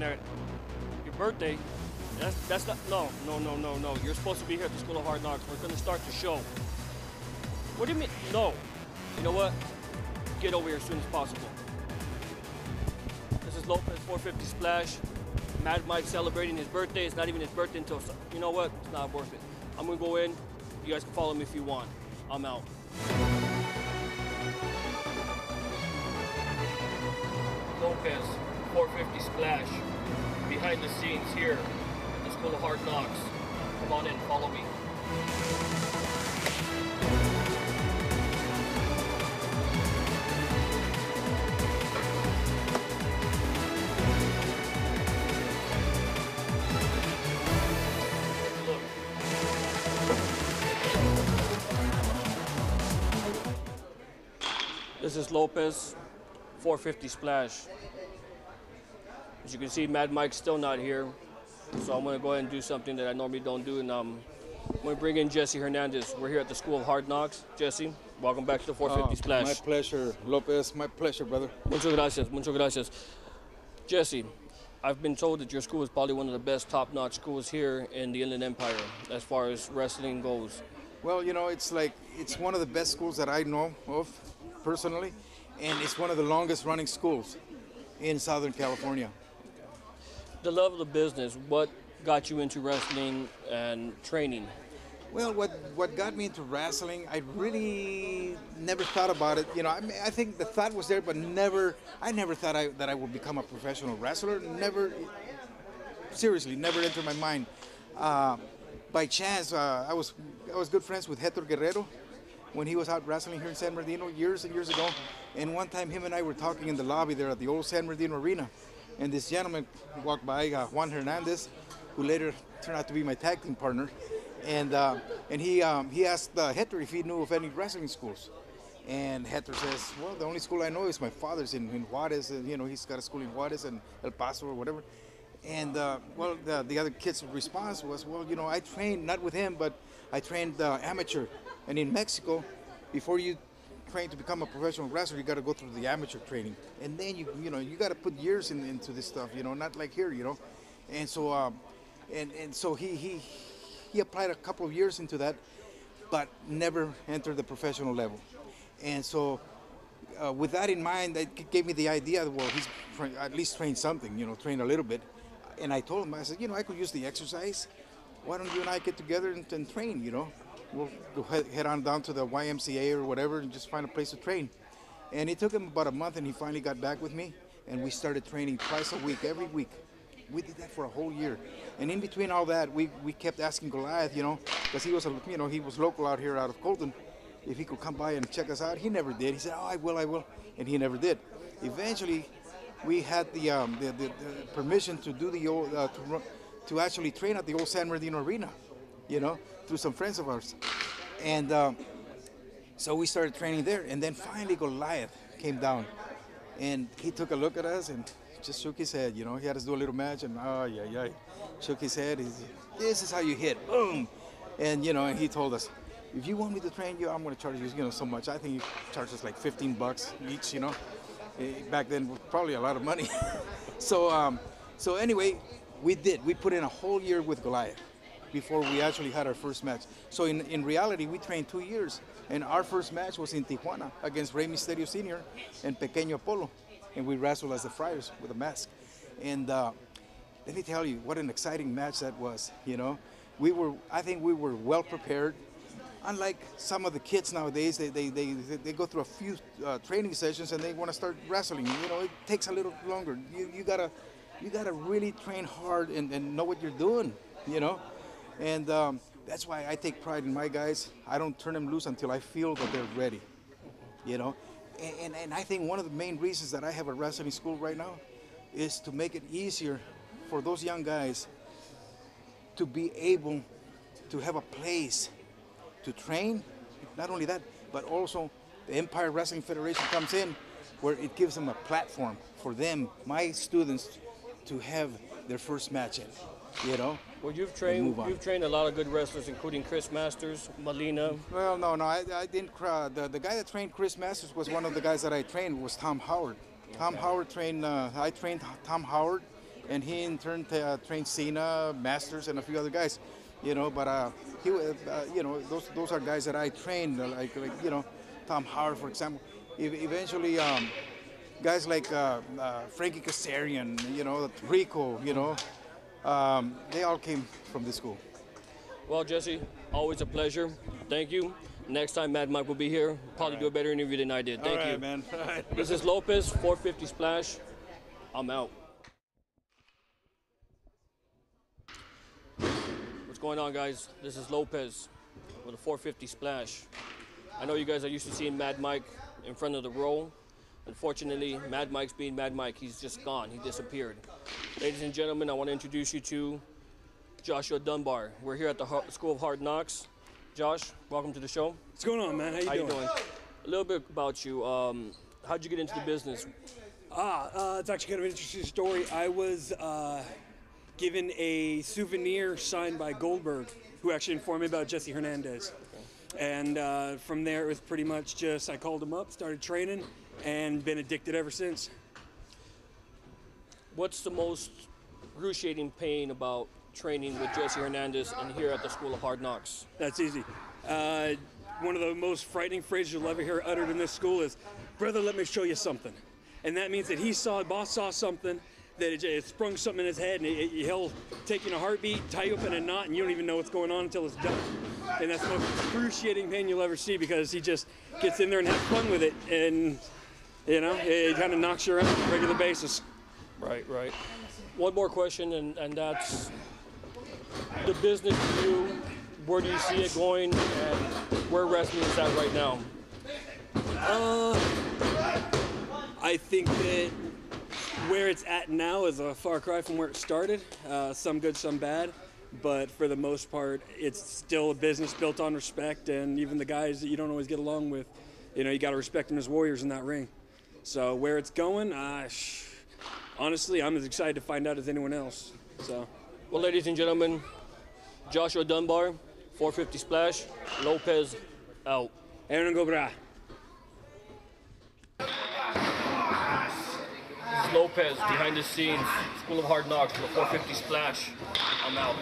that your birthday. That's not, no. You're supposed to be here at the School of Hard Knocks. We're gonna start the show. What do you mean? No. You know what? Get over here as soon as possible. This is Lopez 450 Splash. Mad Mike celebrating his birthday. It's not even his birthday until, you know what? It's not worth it. I'm gonna go in. You guys can follow me if you want. I'm out. Lopez 450 Splash. Behind the scenes here at the School of Hard Knocks. Come on in, follow me. This is Lopez 450 Splash. As you can see, Mad Mike's still not here. So I'm gonna go ahead and do something that I normally don't do, and I'm gonna bring in Jesse Hernandez. We're here at the School of Hard Knocks. Jesse, welcome back to the 450 Splash. My pleasure, Lopez. My pleasure, brother. Muchas gracias, muchas gracias. Jesse, I've been told that your school is probably one of the best top-notch schools here in the Inland Empire as far as wrestling goes. Well, you know, it's one of the best schools that I know of personally, and it's one of the longest running schools in Southern California. The love of the business, what got you into wrestling and training? Well, what got me into wrestling, I really never thought about it. You know, I mean, I think the thought was there, but I never thought that I would become a professional wrestler. Seriously, never entered my mind. By chance, I was good friends with Hector Guerrero when he was out wrestling here in San Bernardino years and years ago. And one time, him and I were talking in the lobby there at the old San Bernardino Arena. And this gentleman walked by, Juan Henandez, who later turned out to be my tag team partner. And he asked Hector if he knew of any wrestling schools. And Hector says, well, the only school I know is my father's in Juarez. And, you know, he's got a school in Juarez and El Paso or whatever. And, well, the other kid's response was, well, you know, I trained, not with him, but I trained amateur. And in Mexico, before you train to become a professional wrestler, you got to go through the amateur training. And then, you got to put years into this stuff, you know, not like here, you know. And so, so he applied a couple of years into that, but never entered the professional level. And so, with that in mind, that gave me the idea that, well, he's at least trained something, you know, train a little bit. And I told him, I said, you know, I could use the exercise. Why don't you and I get together and train, you know? We'll head on down to the YMCA or whatever and just find a place to train. And it took him about a month, and he finally got back with me, and we started training twice a week, every week. We did that for a whole year. And in between all that, we kept asking Goliath, you know, because he was local out here out of Colton, if he could come by and check us out. He never did. He said, oh, I will. And he never did. Eventually, we had the permission to do the old, to actually train at the old San Bernardino Arena, you know, through some friends of ours. And so we started training there. And then finally Goliath came down, and he took a look at us and just shook his head, you know. He had us do a little match, and shook his head. This is how you hit, boom. And, you know, and he told us, if you want me to train you, I'm going to charge you, you know, so much. I think he charged us like $15 each, you know. Back then, was probably a lot of money. So anyway, we did. We put in a whole year with Goliath before we actually had our first match. So in reality, we trained 2 years. And our first match was in Tijuana against Rey Mysterio Sr. and Pequeño Apolo. And we wrestled as the Friars with a mask. And let me tell you, what an exciting match that was, you know. I think we were well prepared. Unlike some of the kids nowadays, they go through a few training sessions and they want to start wrestling. You know, it takes a little longer. You gotta really train hard and know what you're doing, you know. And that's why I take pride in my guys. I don't turn them loose until I feel that they're ready, you know. And I think one of the main reasons that I have a wrestling school right now is to make it easier for those young guys to be able to have a place to train. Not only that, but also the Empire Wrestling Federation comes in, where it gives them a platform for them, my students, to have their first match in, you know. Well, you've trained a lot of good wrestlers, including Chris Masters, Molina. Well, no, I didn't. The guy that trained Chris Masters was one of the guys that I trained, was Tom Howard. Okay. Tom Howard trained. I trained Tom Howard, and he in turn trained Cena, Masters, and a few other guys. But those are guys that I trained, like Tom Howard, for example. Eventually, guys like Frankie Kazarian, Rico, they all came from this school. Well, Jesse, always a pleasure. Thank you. Next time Mad Mike will be here, probably do a better interview than I did. Thank you. Man. All right. This is Lopez, 450 Splash. I'm out. What's going on, guys? This is Lopez with a 450 Splash. I know you guys are used to seeing Mad Mike in front of the row. Unfortunately, Mad Mike's being Mad Mike. He's just gone. He disappeared. Ladies and gentlemen, I want to introduce you to Joshua Dunbar. We're here at the School of Hard Knocks. Josh, welcome to the show. What's going on, man? How you doing? A little bit about you. How'd you get into the business? It's actually kind of an interesting story. I was given a souvenir signed by Goldberg, who actually informed me about Jesse Henandez. And from there, it was pretty much just I called him up, started training, and been addicted ever since. What's the most excruciating pain about training with Jesse Henandez and here at the School of Hard Knocks? That's easy. One of the most frightening phrases you'll ever hear uttered in this school is, "Brother, let me show you something." And that means that boss saw something, that it sprung something in his head, and he'll take you in a heartbeat, tie you up in a knot, and you don't even know what's going on until it's done. And that's the most excruciating pain you'll ever see, because he just gets in there and has fun with it, and it kind of knocks you around on a regular basis. Right. One more question, and that's the business view. Where do you see it going, and where wrestling is at right now? I think that where it's at now is a far cry from where it started. Some good, some bad. But for the most part, it's still a business built on respect, and even the guys that you don't always get along with, you got to respect them as warriors in that ring. So where it's going, honestly, I'm as excited to find out as anyone else. So, well, ladies and gentlemen, Joshua Dunbar, 450 Splash, Lopez out. Aaron Gobra. This is Lopez behind the scenes, School of Hard Knocks, the 450 Splash. I'm out.